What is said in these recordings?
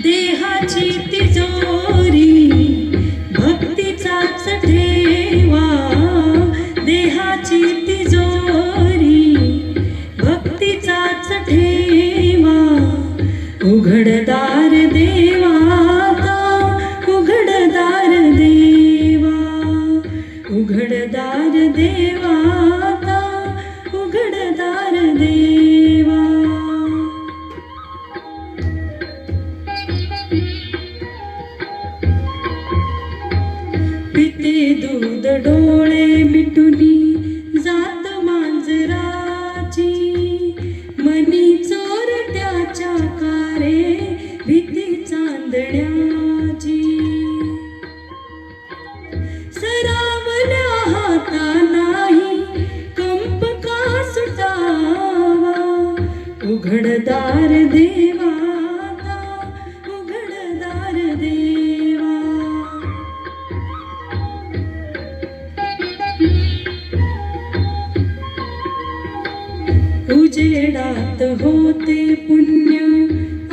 देहाची तिजोरी भक्तीचाच ठेवा, देहाची तिजोरी भक्तीचाच ठेवा. उघडदार देवाता, उघडदार देवा, उघडदार देवाता, उघडदार देवा. पिते दूध डोळे मिटुनी जात मांजराची, मनी चोरट्याच्या कारे भीती चांदण्याची. सरावल्या हाता नाही कंप का सुटावा, उघडदार देवाता, उघडदार देवा. उजेडात होते पुण्य,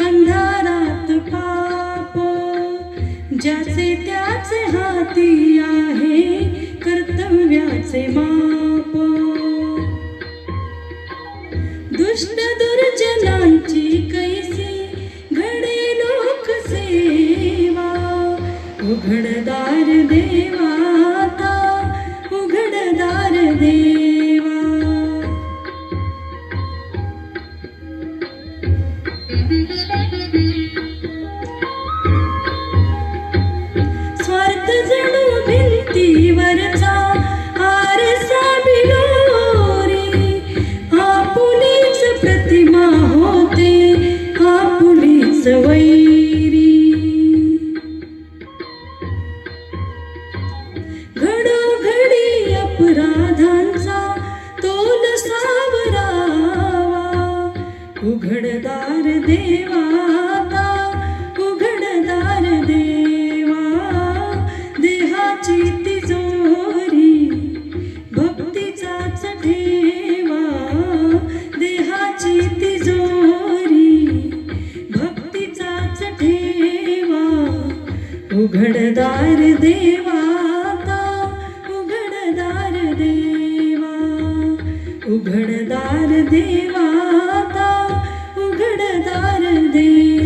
अंधारात पाप, ज्याचे त्याचे हाती आहे कर्तव्याचे माप. दुष्ट दुर्जनांची कैसी घडे लोकसेवा, उघडदार देवाता, उघडदार देवा. स्वार्थ जणू भिंतीवरचा आरसा बिलोरी, आपुलीच प्रतिमा होते आपुलीच वैरी. घडोघडी अपराधांचा तोल सावरावा, उघडदार देवाता, उघडदार देवा. देहाची तिजोरी भक्तीचाच ठेवा, देहाची तिजोरी भक्तीचाच ठेवा. उघडदार देवाता, उघडदार देवा, उघडदार देवाता, उघडदार देवा.